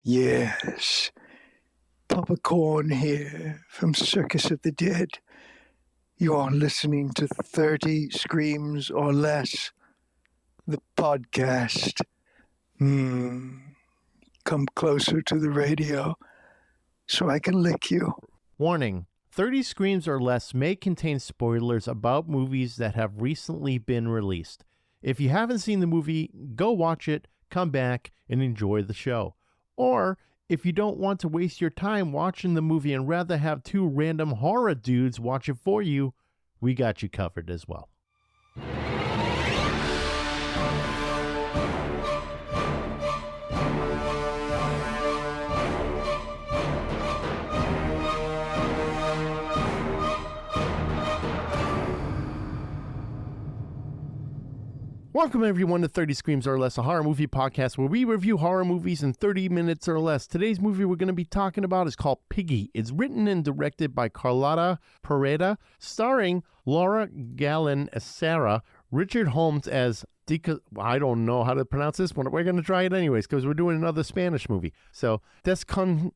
Yes, Papa Corn here from Circus of the Dead. You're listening to 30 Screams or Less, the podcast. Come closer to the radio so I can lick you. Warning, 30 Screams or Less may contain spoilers about movies that have recently been released. If you haven't seen the movie, go watch it, come back, and enjoy the show. Or, if you don't want to waste your time watching the movie and rather have two random horror dudes watch it for you, we got you covered as well. Welcome everyone to 30 Screams or Less, a horror movie podcast where we review horror movies in 30 minutes or less. Today's movie we're going to be talking about is called Piggy. It's written and directed by Carlotta Pereda, starring Laura Gallen as Sarah, Richard Holmes as I don't know how to pronounce this one. We're going to try it anyways because we're doing another Spanish movie. So, Desconocido,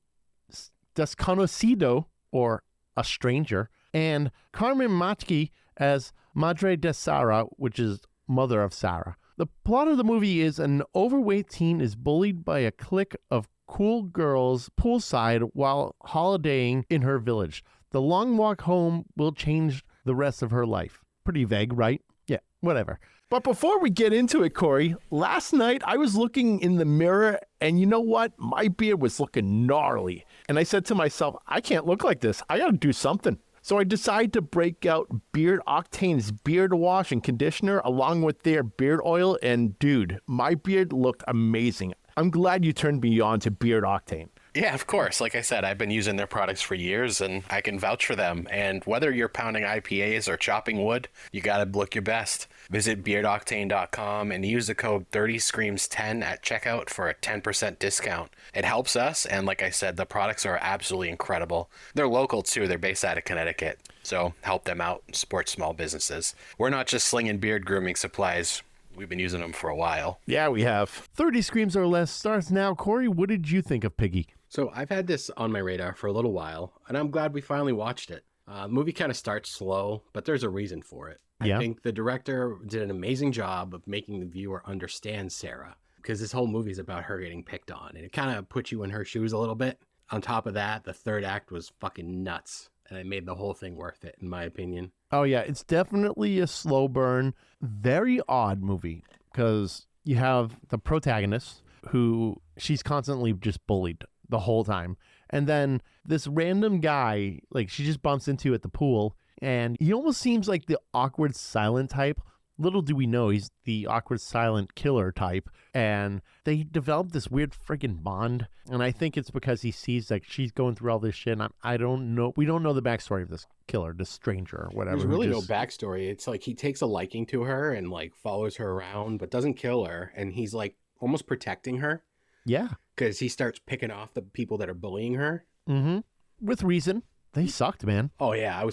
or A Stranger, and Carmen Machi as Madre de Sara, which is Mother of Sarah. The plot of the movie is an overweight teen is bullied by a clique of cool girls poolside while holidaying in her village. The long walk home will change the rest of her life. Pretty vague, right? Yeah, whatever. But before we get into it, Corey, last night I was looking in the mirror and you know what? My beard was looking gnarly. And I said to myself, I can't look like this. I got to do something. So I decided to break out Beard Octane's beard wash and conditioner along with their beard oil. And dude, my beard looked amazing. I'm glad you turned me on to Beard Octane. Yeah, of course. Like I said, I've been using their products for years and I can vouch for them. And whether you're pounding IPAs or chopping wood, you got to look your best. Visit beardoctane.com and use the code 30screams10 at checkout for a 10% discount. It helps us. And like I said, the products are absolutely incredible. They're local too. They're based out of Connecticut. So help them out and support small businesses. We're not just slinging beard grooming supplies. We've been using them for a while. Yeah, we have. 30 Screams or Less starts now. Corey, what did you think of Piggy? So I've had this on my radar for a little while, and I'm glad we finally watched it. The movie kind of starts slow, but there's a reason for it. Yeah. I think the director did an amazing job of making the viewer understand Sarah, because this whole movie is about her getting picked on, and it kind of puts you in her shoes a little bit. On top of that, the third act was fucking nuts, and it made the whole thing worth it, in my opinion. Oh, yeah, it's definitely a slow burn, very odd movie, because you have the protagonist who she's constantly just bullied the whole time. And then this random guy, like she just bumps into at the pool, and he almost seems like the awkward silent type. Little do we know he's the awkward silent killer type. And they develop this weird freaking bond. And I think it's because he sees like she's going through all this shit. And I don't know. We don't know the backstory of this killer, this stranger or whatever. There's really no backstory. It's like he takes a liking to her and like follows her around, but doesn't kill her. And he's like almost protecting her. Yeah. Because he starts picking off the people that are bullying her. Mm-hmm. With reason. They sucked, man. Oh, yeah.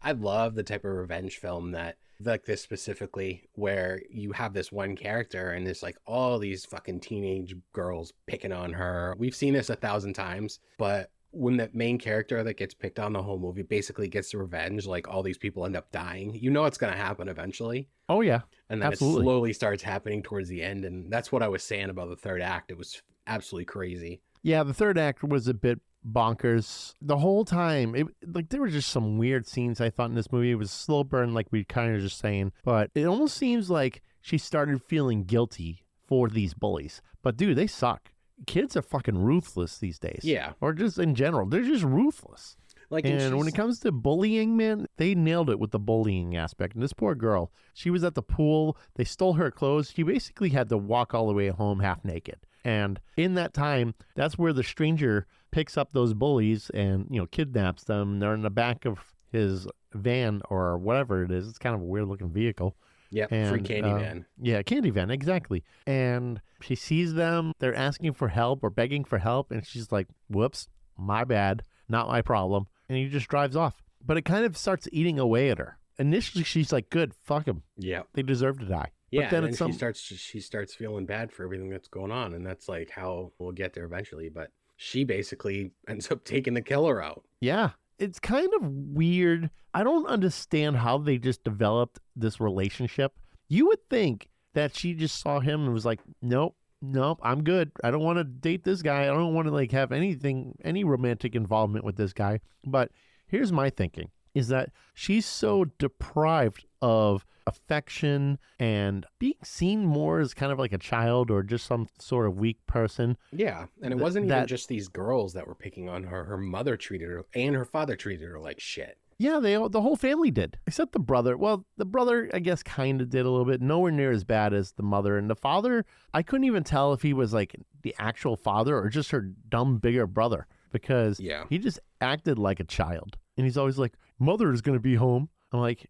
I love the type of revenge film that, like this specifically, where you have this one character and there's like all these fucking teenage girls picking on her. We've seen this 1,000 times, but when the main character that gets picked on the whole movie basically gets the revenge, like all these people end up dying, you know it's going to happen eventually. Oh, yeah. And then absolutely. It slowly starts happening towards the end. And that's what I was saying about the third act. It was absolutely crazy. Yeah, the third act was a bit bonkers the whole time. There were just some weird scenes I thought in this movie. It was a slow burn, like we kind of just saying, but it almost seems like she started feeling guilty for these bullies. But dude, they suck. Kids are fucking ruthless these days. Yeah. Or just in general, they're just ruthless. Like, and when it comes to bullying, man, they nailed it with the bullying aspect. And this poor girl, she was at the pool. They stole her clothes. She basically had to walk all the way home half naked. And in that time, that's where the stranger picks up those bullies and, kidnaps them. They're in the back of his van or whatever it is. It's kind of a weird looking vehicle. Yeah, free candy van. Yeah, candy van, exactly. And she sees them. They're asking for help or begging for help. And she's like, whoops, my bad, not my problem. And he just drives off. But it kind of starts eating away at her. Initially, she's like, good, fuck them. Yeah. They deserve to die. Yeah, but then and it's then she starts feeling bad for everything that's going on, and that's like how we'll get there eventually. But she basically ends up taking the killer out. Yeah, it's kind of weird. I don't understand how they just developed this relationship. You would think that she just saw him and was like, nope, nope, I'm good. I don't want to date this guy. I don't want to like have any romantic involvement with this guy. But here's my thinking is that she's so deprived of affection and being seen more as kind of like a child or just some sort of weak person. Yeah, and it wasn't even that- just these girls that were picking on her. Her mother treated her, and her father treated her like shit. Yeah, the whole family did, except the brother. Well, the brother, I guess, kind of did a little bit. Nowhere near as bad as the mother. And the father, I couldn't even tell if he was like the actual father or just her dumb, bigger brother because he just acted like a child. And he's always like, mother is going to be home. I'm like,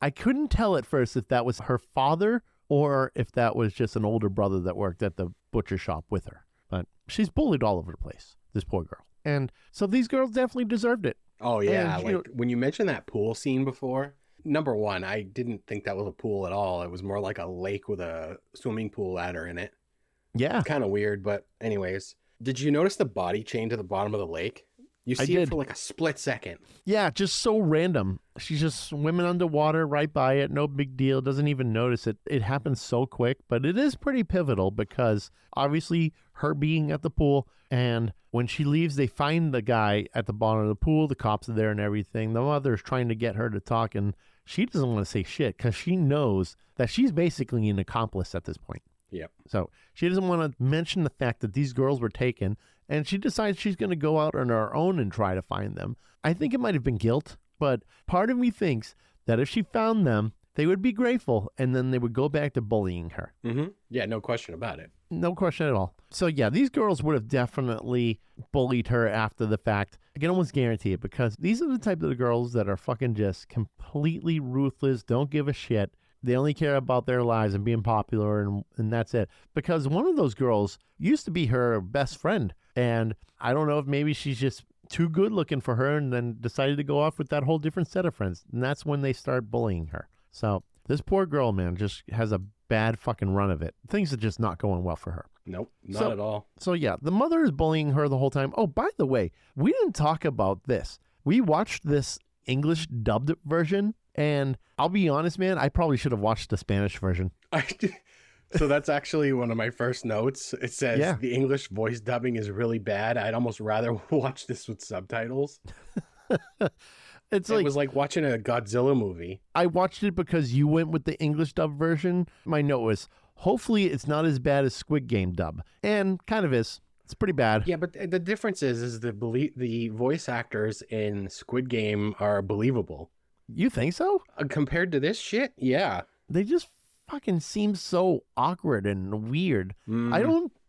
I couldn't tell at first if that was her father or if that was just an older brother that worked at the butcher shop with her. But she's bullied all over the place, this poor girl. And so these girls definitely deserved it. Oh, yeah. And, like when you mentioned that pool scene before, number one, I didn't think that was a pool at all. It was more like a lake with a swimming pool ladder in it. Yeah. Kind of weird, but anyways. Did you notice the body chain to the bottom of the lake? You see it for like a split second. Yeah, just so random. She's just swimming underwater right by it. No big deal. Doesn't even notice it. It happens so quick, but it is pretty pivotal because obviously her being at the pool and when she leaves, they find the guy at the bottom of the pool. The cops are there and everything. The mother's trying to get her to talk and she doesn't want to say shit because she knows that she's basically an accomplice at this point. Yep. So she doesn't want to mention the fact that these girls were taken, and she decides she's going to go out on her own and try to find them. I think it might have been guilt, but part of me thinks that if she found them, they would be grateful, and then they would go back to bullying her. Mm-hmm. Yeah, no question about it. No question at all. So yeah, these girls would have definitely bullied her after the fact. I can almost guarantee it because these are the type of girls that are fucking just completely ruthless, don't give a shit. They only care about their lives and being popular, and that's it. Because one of those girls used to be her best friend, and I don't know if maybe she's just too good looking for her and then decided to go off with that whole different set of friends. And that's when they start bullying her. So this poor girl, man, just has a bad fucking run of it. Things are just not going well for her. Nope, not at all. So yeah, the mother is bullying her the whole time. Oh, by the way, we didn't talk about this. We watched this English dubbed version. And I'll be honest, man, I probably should have watched the Spanish version. So that's actually one of my first notes. It says the English voice dubbing is really bad. I'd almost rather watch this with subtitles. It was like watching a Godzilla movie. I watched it because you went with the English dub version. My note was, hopefully it's not as bad as Squid Game dub. And kind of is. It's pretty bad. Yeah, but the difference is the voice actors in Squid Game are believable. You think so? Compared to this shit? Yeah. They just fucking seem so awkward and weird.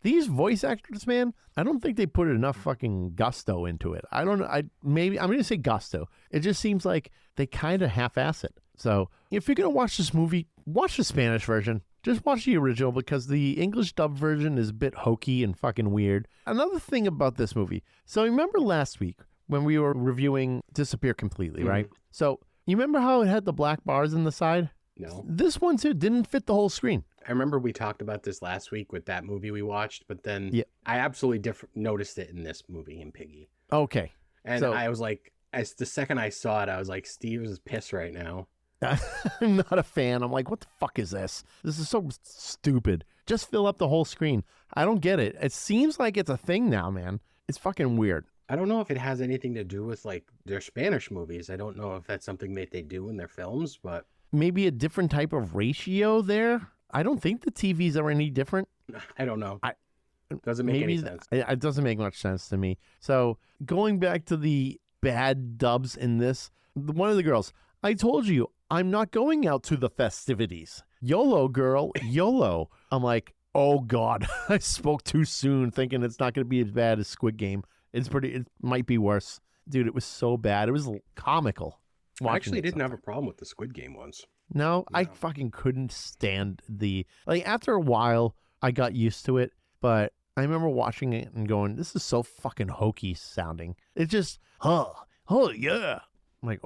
These voice actors, man, I don't think they put enough fucking gusto into it. I don't know. Maybe I'm going to say gusto. It just seems like they kind of half-ass it. So if you're going to watch this movie, watch the Spanish version. Just watch the original because the English dub version is a bit hokey and fucking weird. Another thing about this movie. So remember last week when we were reviewing Disappear Completely, right? So you remember how it had the black bars in the side? No. This one, too, didn't fit the whole screen. I remember we talked about this last week with that movie we watched, but then I absolutely noticed it in this movie, in Piggy. Okay. And I was like, as the second I saw it, I was like, Steve is pissed right now. I'm not a fan. I'm like, what the fuck is this? This is so stupid. Just fill up the whole screen. I don't get it. It seems like it's a thing now, man. It's fucking weird. I don't know if it has anything to do with like their Spanish movies. I don't know if that's something that they do in their films, but maybe a different type of ratio there. I don't think the TVs are any different. I don't know. Doesn't make any sense. It doesn't make much sense to me. So going back to the bad dubs in this, one of the girls, I told you, I'm not going out to the festivities. YOLO, girl, YOLO. I'm like, oh God, I spoke too soon thinking it's not going to be as bad as Squid Game. It might be worse. Dude, it was so bad. It was comical. I actually didn't have a problem with the Squid Game ones. No, I fucking couldn't stand after a while, I got used to it, but I remember watching it and going, this is so fucking hokey sounding. It's just, oh yeah. I'm like,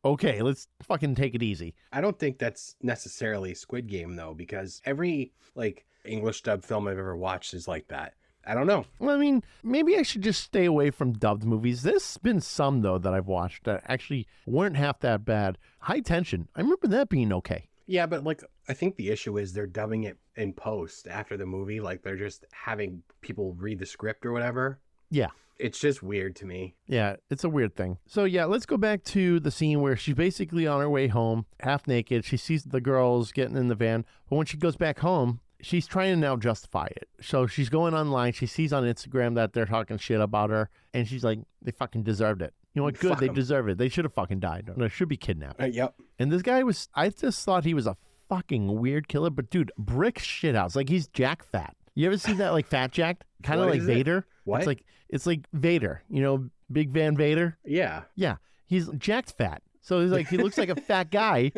okay, let's fucking take it easy. I don't think that's necessarily Squid Game though, because every like English dub film I've ever watched is like that. I don't know. Well, I mean, maybe I should just stay away from dubbed movies. There's been some, though, that I've watched that actually weren't half that bad. High Tension, I remember that being okay. Yeah, but like, I think the issue is they're dubbing it in post after the movie. Like, they're just having people read the script or whatever. Yeah. It's just weird to me. Yeah, it's a weird thing. So, yeah, let's go back to the scene where she's basically on her way home, half naked. She sees the girls getting in the van. But when she goes back home, she's trying to now justify it. So she's going online. She sees on Instagram that they're talking shit about her. And she's like, they fucking deserved it. You know what? Good. Fuck They 'em. deserve it. They should have fucking died. Or they should be kidnapped. Yep. And this guy I just thought he was a fucking weird killer. But dude, brick shit house. Like he's Jack Fat. You ever see that like Fat Jack? Kind of What like is it? Vader. What? It's like Vader. You know, Big Van Vader. Yeah. Yeah. He's jacked fat. So he's like, he looks like a fat guy,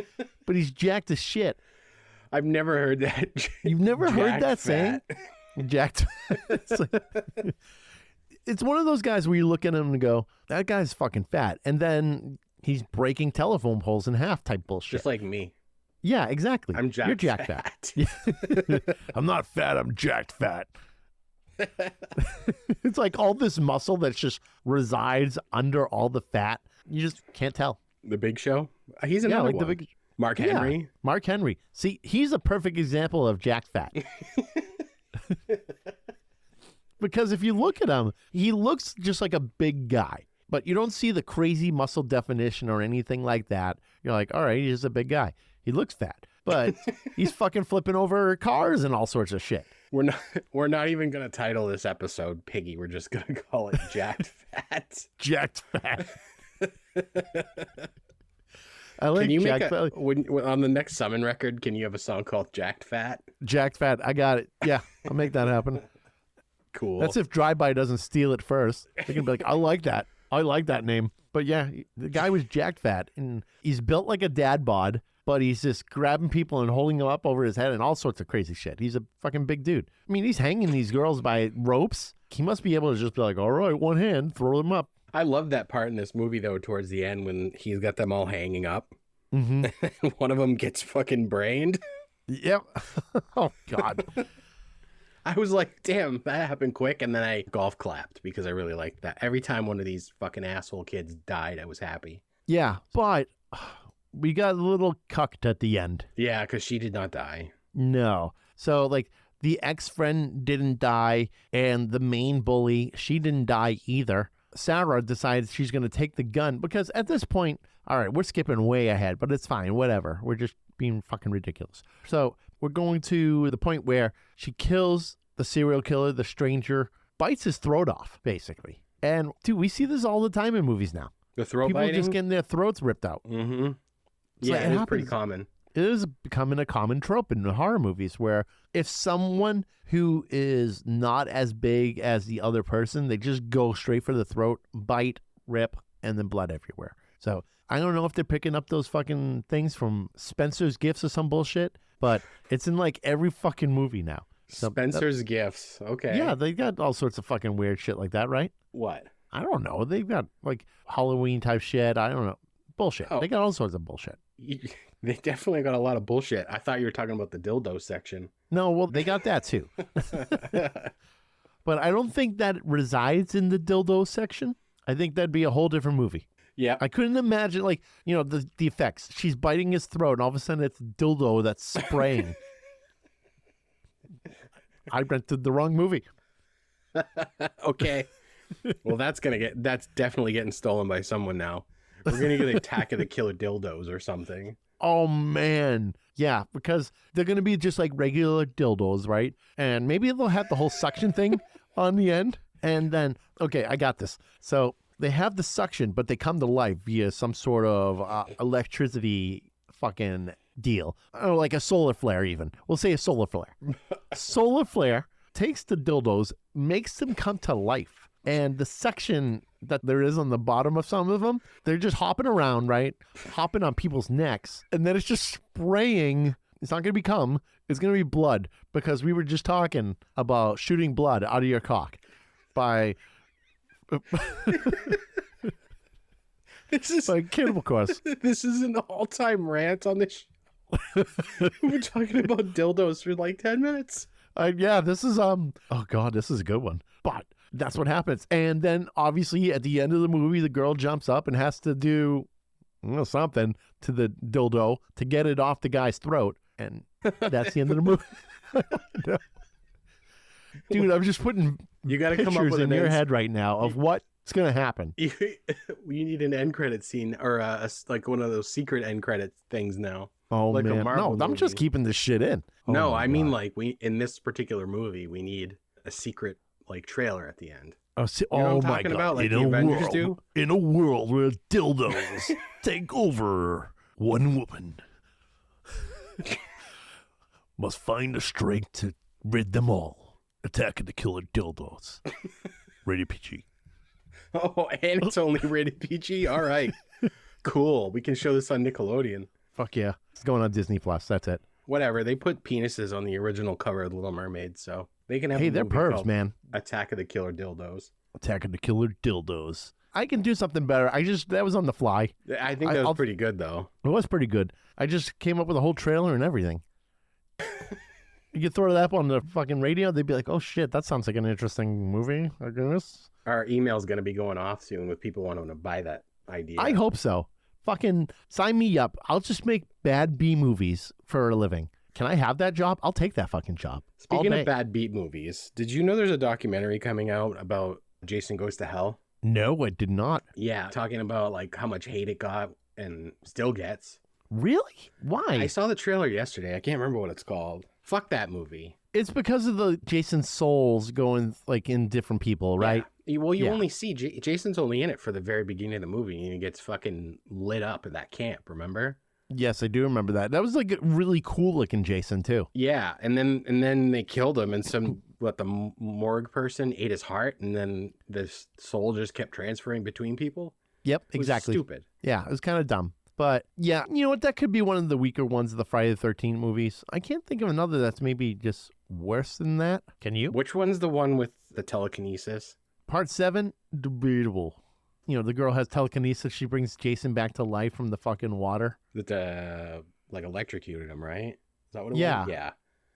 but he's jacked as shit. I've never heard that. You've never heard Jack that Fat. saying? Jacked. It's one of those guys where you look at him and go, that guy's fucking fat. And then he's breaking telephone poles in half type bullshit. Just like me. Yeah, exactly. I'm jacked You're jacked fat. I'm not fat. I'm jacked fat. It's like all this muscle that just resides under all the fat. You just can't tell. The Big Show? He's another like one. the big Mark Yeah, Henry? Mark Henry. See, he's a perfect example of jacked fat. Because if you look at him, he looks just like a big guy, but you don't see the crazy muscle definition or anything like that. You're like, all right, he's just a big guy. He looks fat, but he's fucking flipping over cars and all sorts of shit. We're not even gonna title this episode Piggy. We're just gonna call it Jacked Fat. Jacked fat. I like Can you make jacked fat. on the next summon record? Can you have a song called Jacked Fat? Jacked fat. I got it. Yeah, I'll make that happen. Cool. That's if Drive-By doesn't steal it first. They can be like, I like that. I like that name. But yeah, the guy was jacked fat, and he's built like a dad bod, but he's just grabbing people and holding them up over his head and all sorts of crazy shit. He's a fucking big dude. I mean, he's hanging these girls by ropes. He must be able to just be like, all right, one hand, throw them up. I love that part in this movie though. Towards the end, when he's got them all hanging up, Mm-hmm. one of them gets fucking brained. Yep. Oh, God. I was like, damn, that happened quick. And then I golf clapped because I really liked that. Every time one of these fucking asshole kids died, I was happy. Yeah, but we got a little cucked at the end. Yeah, because she did not die. No. So, like, the ex-friend didn't die, and the main bully, she didn't die either. Sarah decides she's going to take the gun because at this point, all right, we're skipping way ahead, but it's fine, whatever. We're just being fucking ridiculous. So we're going to the point where she kills the serial killer, the stranger, bites his throat off, basically. And, dude, we see this all the time in movies now. The throat People biting? just getting their throats ripped out. Mm-hmm. It's Yeah, like, it is happens. pretty common. It is becoming a common trope in horror movies where if someone who is not as big as the other person, they just go straight for the throat, bite, rip, and then blood everywhere. So I don't know if they're picking up those fucking things from Spencer's Gifts or some bullshit, but it's in like every fucking movie now. So Spencer's Gifts. Okay. yeah, they got all sorts of fucking weird shit like that, right? What? I don't know. They've got like Halloween type shit. I don't know. Bullshit. Oh. They got all sorts of bullshit. They definitely got a lot of bullshit. I thought you were talking about the dildo section. No, well, they got that too. But I don't think that resides in the dildo section. I think that'd be a whole different movie. Yeah. I couldn't imagine, like, you know, the effects. She's biting his throat, and all of a sudden it's dildo that's spraying. I rented the wrong movie. Okay. Well, that's definitely getting stolen by someone now. We're gonna get Attack of the Killer Dildos or something. Oh, man. Yeah, because they're going to be just like regular dildos, right? And maybe they'll have the whole suction thing on the end. And then, okay, I got this. So they have the suction, but they come to life via some sort of electricity fucking deal. Or like a solar flare even. We'll say a solar flare. Solar flare takes the dildos, makes them come to life. And the section that there is on the bottom of some of them, they're just hopping around, right? Hopping on people's necks. And then it's just spraying. It's not going to be cum. It's going to be blood. Because we were just talking about shooting blood out of your cock by... This is Like Cannibal Corpse. this is an all-time rant on this show. We're talking about dildos for like 10 minutes. Yeah, this is oh god, this is a good one. But that's what happens. And then obviously at the end of the movie, the girl jumps up and has to do something to the dildo to get it off the guy's throat. And that's the end of the movie. No. Dude, I'm just putting You got to come up pictures with in an your end. head right now of what's going to happen. You need an end credit scene or like one of those secret end credit things now. Oh, Like a man. Marvel No, I'm just movie. keeping this shit in. No, Oh, my I mean God. like we in this particular movie we need a secret like trailer at the end. Oh, You know what I'm my talking God. about? Like in the a Avengers world, do? In a world where dildos take over, one woman must find the strength to rid them all. Attack of the Killer Dildos. Rated PG. Oh, and it's only rated PG. All right, cool. We can show this on Nickelodeon. Fuck yeah. It's going on Disney Plus. That's it. Whatever. They put penises on the original cover of Little Mermaid, so they can have. Hey, a they're movie pervs, called man. Attack of the Killer Dildos. Attack of the Killer Dildos. I can do something better. That was on the fly. I think that was I'll- pretty good though. It was pretty good. I just came up with a whole trailer and everything. You could throw that up on the fucking radio, they'd be like, oh shit, that sounds like an interesting movie, I guess. Our email's going to be going off soon with people wanting to buy that idea. I hope so. Fucking sign me up. I'll just make bad B movies for a living. Can I have that job? I'll take that fucking job. Speaking All of day. bad beat movies, did you know there's a documentary coming out about Jason Goes to Hell? No, I did not. Yeah, talking about like how much hate it got and still gets. Really? Why? I saw the trailer yesterday. I can't remember what it's called. Fuck that movie. It's because of the Jason souls going like in different people, right? Yeah. Well, you Yeah. only see Jason's only in it for the very beginning of the movie, and he gets fucking lit up at that camp. Remember? Yes, I do remember that. That was like a really cool looking Jason too. Yeah, and then they killed him, and the morgue person ate his heart, and then the soul just kept transferring between people. Yep, It was exactly. stupid. Yeah, it was kind of dumb. But yeah, you know what? That could be one of the weaker ones of the Friday the 13th movies. I can't think of another that's maybe just worse than that. Can you? Which one's the one with the telekinesis? Part 7, debatable. You know, the girl has telekinesis. She brings Jason back to life from the fucking water. That like electrocuted him, right? Is that what it Yeah. was? Yeah.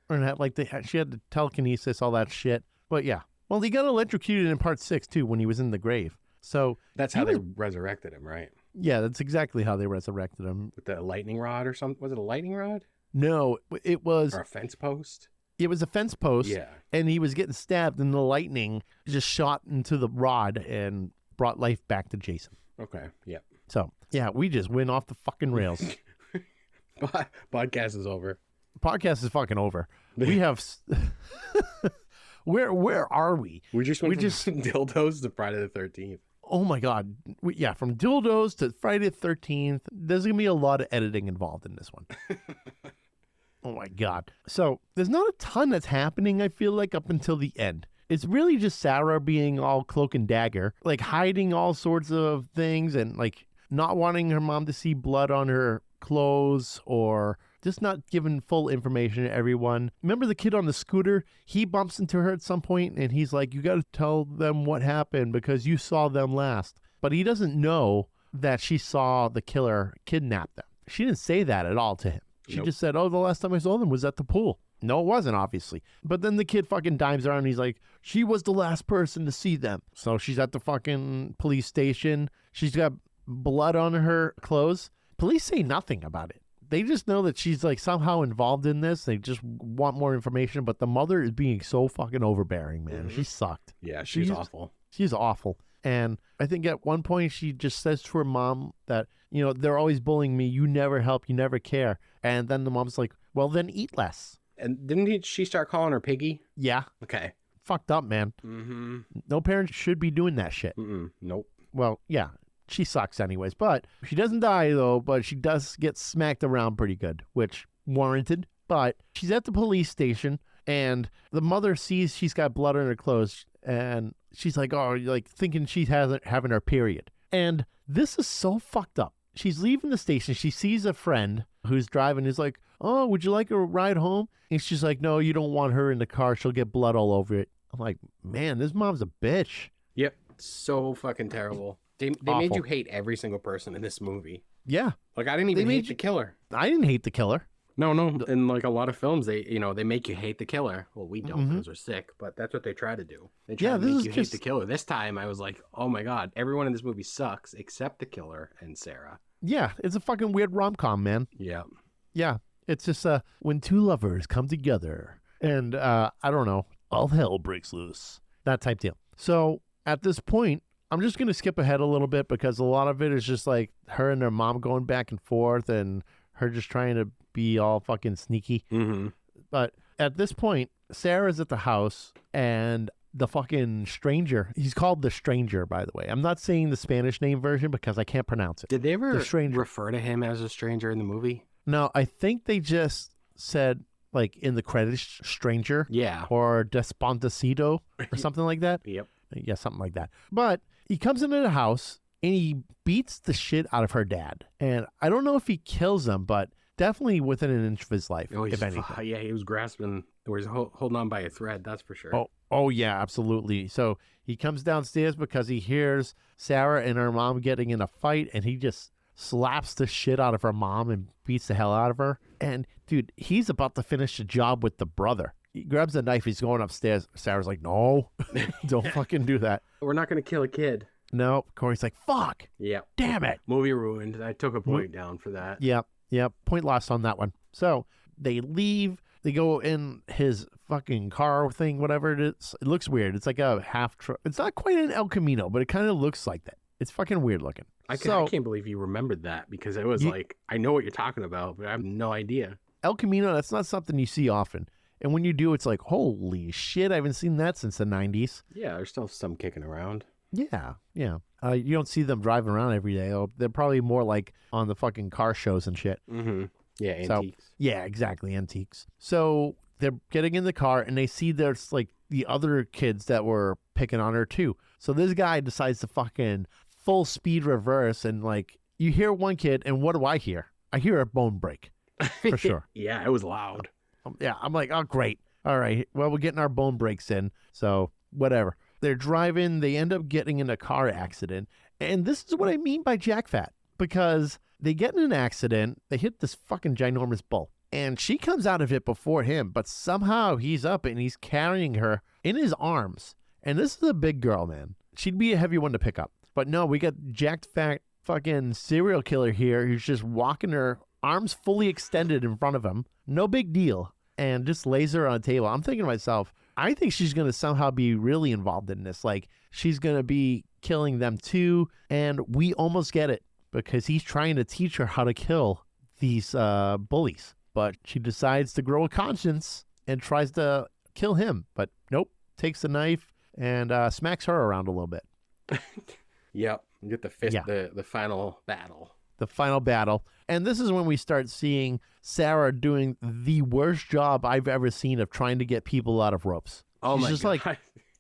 And that, like, she had the telekinesis, all that shit. But yeah. Well, he got electrocuted in Part 6, too, when he was in the grave. So, That's He how they was- resurrected him, right? yeah, that's exactly how they resurrected him. With the lightning rod or something. Was it a lightning rod? No, it was Or a fence post? a fence post. Yeah. And he was getting stabbed, and the lightning just shot into the rod and brought life back to Jason. Okay. Yep. So, yeah, we just went off the fucking rails. Podcast is over. Podcast is fucking over. We have... Where are we? We just went We from just- dildos to Friday the 13th. Oh my God. From dildos to Friday the 13th, there's going to be a lot of editing involved in this one. Oh my God. So there's not a ton that's happening, I feel like, up until the end. It's really just Sarah being all cloak and dagger, like hiding all sorts of things and like not wanting her mom to see blood on her clothes or just not giving full information to everyone. Remember the kid on the scooter? He bumps into her at some point and he's like, you got to tell them what happened because you saw them last. But he doesn't know that she saw the killer kidnap them. She didn't say that at all to him. She Nope. just said, oh, the last time I saw them was at the pool. No, it wasn't, obviously. But then the kid fucking dimes her and he's like, she was the last person to see them. So she's at the fucking police station. She's got blood on her clothes. Police say nothing about it. They just know that she's like somehow involved in this. They just want more information. But the mother is being so fucking overbearing, man. Mhm. She sucked. Yeah, she's She's- awful. She's awful. And I think at one point she just says to her mom that, you know, they're always bullying me. You never help. You never care. And then the mom's like, well, then eat less. And didn't she start calling her Piggy? Yeah. Okay. Fucked up, man. Mm-hmm. No parent should be doing that shit. Nope. Well, yeah, she sucks anyways. But she doesn't die, though, but she does get smacked around pretty good, which warranted. But she's at the police station, and the mother sees she's got blood on her clothes, and she's like, oh, like thinking she hasn't having her period. And this is so fucked up. She's leaving the station. She sees a friend who's driving. He's like, oh, would you like a ride home? And she's like, no, you don't want her in the car. She'll get blood all over it. I'm like, man, this mom's a bitch. Yep. So fucking terrible. They Awful. made you hate every single person in this movie. Yeah. Like, I didn't even made hate you- the killer. I didn't hate the killer. No. In like a lot of films, they make you hate the killer. Well, we don't Mhm. because we're sick, but that's what they try to do. They try Yeah, to this make is you just- hate the killer. This time, I was like, oh my god, everyone in this movie sucks except the killer and Sarah. Yeah, it's a fucking weird rom-com, man. Yeah. Yeah, it's just when two lovers come together and I don't know, all hell breaks loose. That type deal. So at this point, I'm just going to skip ahead a little bit because a lot of it is just like her and her mom going back and forth and her just trying to be all fucking sneaky. Mm-hmm. But at this point, Sarah's at the house and the fucking stranger, he's called the stranger, by the way. I'm not saying the Spanish name version because I can't pronounce it. Did they ever The stranger. refer to him as a stranger in the movie? No, I think they just said, like, in the credits, stranger Yeah. or despontecito or something like that. Yep. Yeah, something like that. But he comes into the house and he beats the shit out of her dad. And I don't know if he kills him, but definitely within an inch of his life, Oh, if anything. yeah, he was grasping, or he's holding on by a thread. That's for sure. Oh, yeah, absolutely. So he comes downstairs because he hears Sarah and her mom getting in a fight, and he just slaps the shit out of her mom and beats the hell out of her. And, dude, he's about to finish the job with the brother. He grabs a knife. He's going upstairs. Sarah's like, no, don't fucking do that. We're not gonna kill a kid. No, Corey's like, fuck, Yep. damn it. Movie ruined. I took a point down for that. Yep. Point lost on that one. So they leave. They go in his fucking car thing, whatever it is. It looks weird. It's like a half truck. It's not quite an El Camino, but it kind of looks like that. It's fucking weird looking. I can't believe you remembered that because it was like, I know what you're talking about, but I have no idea. El Camino, that's not something you see often. And when you do, it's like, holy shit, I haven't seen that since the 90s. Yeah, there's still some kicking around. Yeah. You don't see them driving around every day. They're probably more like on the fucking car shows and shit. Mm-hmm. Yeah, So- antiques. Yeah, exactly. Antiques. So they're getting in the car and they see there's like the other kids that were picking on her too. So this guy decides to fucking full speed reverse and like you hear one kid and what do I hear? I hear a bone break for sure. Yeah, it was loud. Yeah, I'm like, oh, great. All right. Well, we're getting our bone breaks in. So whatever. They're driving. They end up getting in a car accident. And this is what I mean by jack fat because they get in an accident. They hit this fucking ginormous bull. And she comes out of it before him. But somehow he's up and he's carrying her in his arms. And this is a big girl, man. She'd be a heavy one to pick up. But no, we got jacked fat fucking serial killer here who's just walking her arms fully extended in front of him. No big deal. And just lays her on a table. I'm thinking to myself, I think she's going to somehow be really involved in this. Like, she's going to be killing them too. And we almost get it because he's trying to teach her how to kill these bullies. But she decides to grow a conscience and tries to kill him. But nope, takes the knife and smacks her around a little bit. Yep. You get the fist, Yeah. the final battle. The final battle. And this is when we start seeing Sarah doing the worst job I've ever seen of trying to get people out of ropes. Oh She's my just god. like,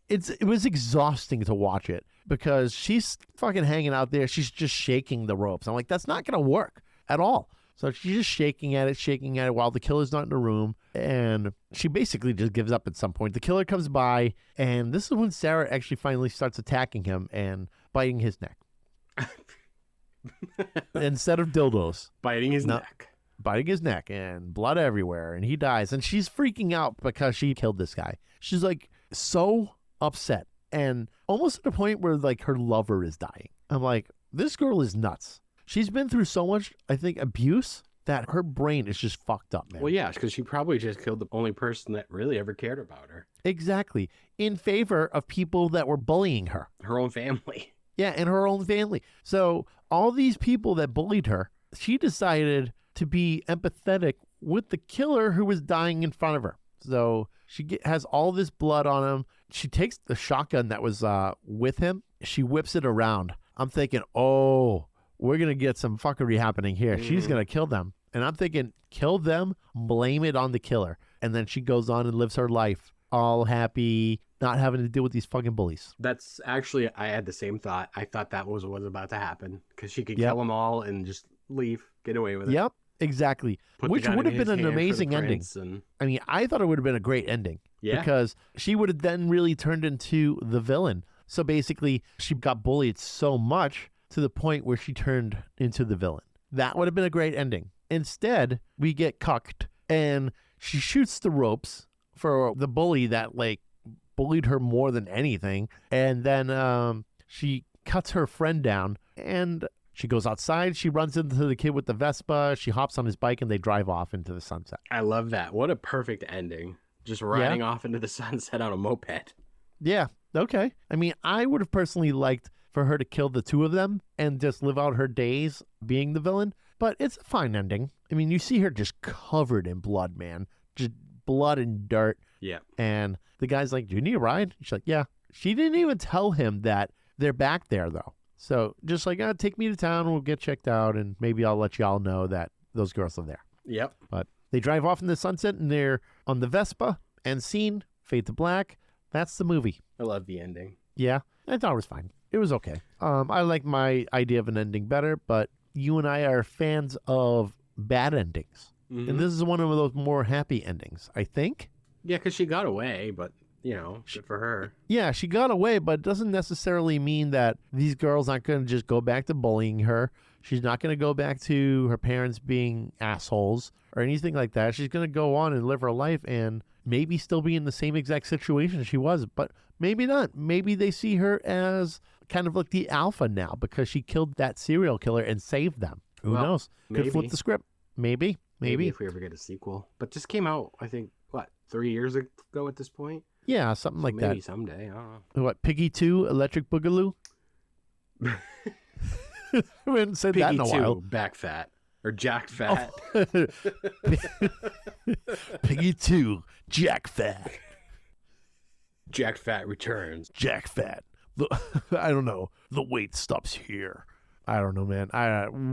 it was exhausting to watch it because she's fucking hanging out there. She's just shaking the ropes. I'm like, that's not going to work at all. So she's just shaking at it while the killer's not in the room. And she basically just gives up at some point. The killer comes by, and this is when Sarah actually finally starts attacking him and biting his neck. Instead of dildos. Biting his No. neck. Biting his neck and blood everywhere, and he dies. And she's freaking out because she killed this guy. She's like so upset and almost at the point where like her lover is dying. I'm like, this girl is nuts. She's been through so much, I think, abuse that her brain is just fucked up, man. Well, yeah, because she probably just killed the only person that really ever cared about her. Exactly. In favor of people that were bullying her. Her own family. Yeah, and her own family. So all these people that bullied her, she decided to be empathetic with the killer who was dying in front of her. So she has all this blood on him. She takes the shotgun that was with him. She whips it around. I'm thinking, oh, we're going to get some fuckery happening here. She's going to kill them. And I'm thinking, kill them, blame it on the killer. And then she goes on and lives her life all happy, not having to deal with these fucking bullies. That's actually, I had the same thought. I thought that was what was about to happen because she could Yep. kill them all and just leave, get away with it. Yep, exactly. Put the Which gun would in have been his an hand for the amazing ending. prince and- I mean, I thought it would have been a great ending. Yeah. Because she would have then really turned into the villain. So basically, she got bullied so much to the point where she turned into the villain. That would have been a great ending. Instead, we get cucked, and she shoots the ropes for the bully that like bullied her more than anything. And then she cuts her friend down, and she goes outside. She runs into the kid with the Vespa. She hops on his bike, and they drive off into the sunset. I love that. What a perfect ending. Just riding off into the sunset on a moped. Yeah. Okay. I mean, I would have personally liked for her to kill the two of them and just live out her days being the villain. But it's a fine ending. I mean, you see her just covered in blood, man. Just blood and dirt. Yeah. And the guy's like, do you need a ride? She's like, yeah. She didn't even tell him that they're back there, though. So just like, take me to town. We'll get checked out. And maybe I'll let y'all know that those girls are there. Yep. But they drive off in the sunset, and they're on the Vespa. And scene, fade to black. That's the movie. I love the ending. Yeah, I thought it was fine. It was okay. I like my idea of an ending better, but you and I are fans of bad endings. Mm-hmm. And this is one of those more happy endings, I think. Yeah, because she got away, but, good for her. Yeah, she got away, but it doesn't necessarily mean that these girls aren't going to just go back to bullying her. She's not going to go back to her parents being assholes or anything like that. She's going to go on and live her life and maybe still be in the same exact situation she was, but maybe not. Maybe they see her as kind of like the alpha now because she killed that serial killer and saved them. Who knows? Could flip the script. Maybe. Maybe if we ever get a sequel. But this came out, I think, 3 years ago at this point? Yeah, something like that. Maybe someday. I don't know. What, Piggy 2, Electric Boogaloo? We haven't said Piggy that in a 2, while. back fat. Or jack fat. Piggy 2, Jack Fat. Jack Fat returns. Jack Fat. I don't know. The wait stops here. I don't know, man.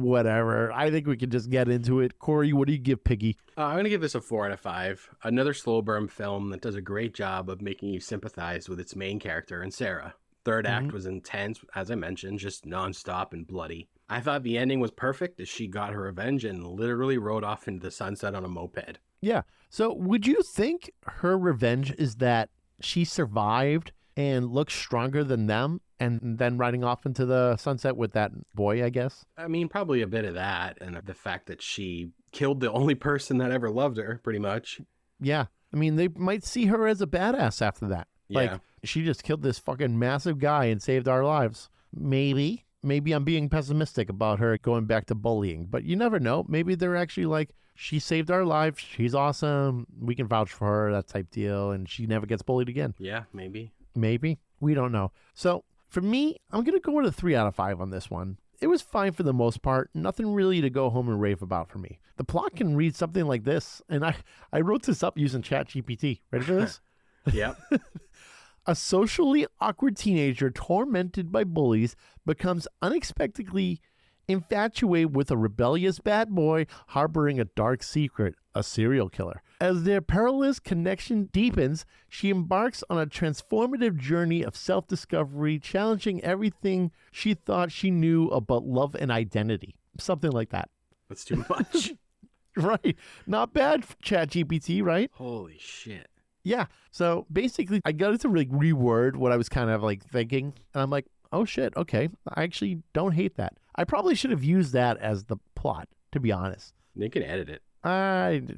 Whatever. I think we can just get into it. Corey, what do you give Piggy? I'm going to give this a 4 out of 5. Another slow burn film that does a great job of making you sympathize with its main character and Sarah. Third act was intense, as I mentioned, just nonstop and bloody. I thought the ending was perfect as she got her revenge and literally rode off into the sunset on a moped. Yeah. So would you think her revenge is that she survived and looks stronger than them and then riding off into the sunset with that boy, I guess? I mean, probably a bit of that and the fact that she killed the only person that ever loved her, pretty much. Yeah. I mean, they might see her as a badass after that. Yeah. Like, she just killed this fucking massive guy and saved our lives. Maybe I'm being pessimistic about her going back to bullying, but you never know. Maybe they're actually like, she saved our lives. She's awesome. We can vouch for her, that type deal. And she never gets bullied again. Yeah, maybe. Maybe. We don't know. So for me, I'm going to go with a 3 out of 5 on this one. It was fine for the most part. Nothing really to go home and rave about for me. The plot can read something like this. And I wrote this up using ChatGPT. Ready for this? Yep. A socially awkward teenager tormented by bullies becomes unexpectedly infatuated with a rebellious bad boy harboring a dark secret, a serial killer. As their perilous connection deepens, she embarks on a transformative journey of self-discovery, challenging everything she thought she knew about love and identity. Something like that. That's too much. Right. Not bad, ChatGPT, right? Holy shit. Yeah. So basically, I got it to like reword what I was kind of like thinking. And I'm like, oh shit, okay. I actually don't hate that. I probably should have used that as the plot, to be honest. You can edit it.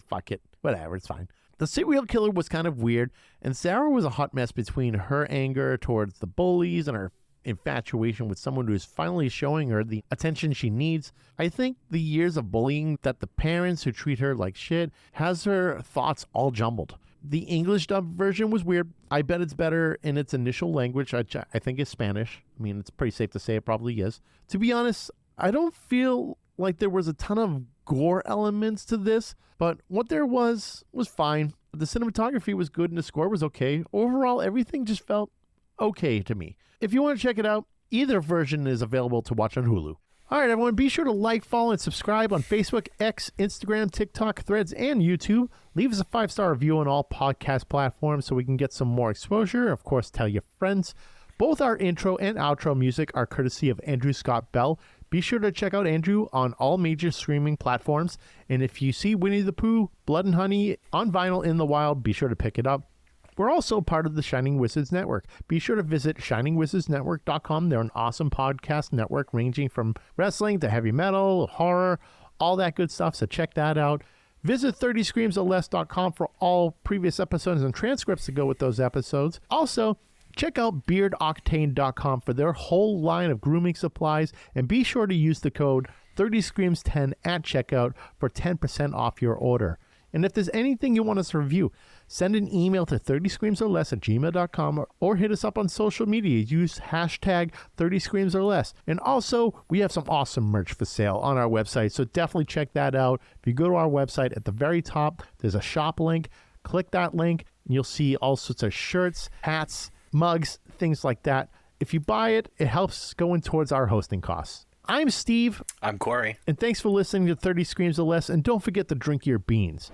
Fuck it. Whatever, it's fine. The serial killer was kind of weird, and Sarah was a hot mess between her anger towards the bullies and her infatuation with someone who is finally showing her the attention she needs. I think the years of bullying that the parents who treat her like shit has her thoughts all jumbled. The English dub version was weird. I bet it's better in its initial language, which I think is Spanish. I mean, it's pretty safe to say it probably is. To be honest, I don't feel like there was a ton of gore elements to this, but what there was fine. The cinematography was good and the score was okay. Overall, everything just felt okay to me. If you want to check it out, either version is available to watch on Hulu. All right, everyone, be sure to like, follow, and subscribe on Facebook, X, Instagram, TikTok, Threads, and YouTube. Leave us a 5-star review on all podcast platforms so we can get some more exposure. Of course, tell your friends. Both our intro and outro music are courtesy of Andrew Scott Bell. Be sure to check out Andrew on all major streaming platforms. And if you see Winnie the Pooh, Blood and Honey on vinyl in the wild, be sure to pick it up. We're also part of the Shining Wizards Network. Be sure to visit shiningwizardsnetwork.com. They're an awesome podcast network ranging from wrestling to heavy metal, horror, all that good stuff. So check that out. Visit 30screamsorless.com for all previous episodes and transcripts to go with those episodes. Also, check out beardoctane.com for their whole line of grooming supplies, and be sure to use the code 30screams10 at checkout for 10% off your order. And if there's anything you want us to review, send an email to 30screamsorless@gmail.com or hit us up on social media. Use hashtag 30screamsorless. And also, we have some awesome merch for sale on our website, so definitely check that out. If you go to our website, at the very top, there's a shop link. Click that link, and you'll see all sorts of shirts, hats, mugs, things like that. If you buy it, it helps going towards our hosting costs. I'm Steve. I'm Corey. And thanks for listening to 30 Screams or Less. And don't forget to drink your beans.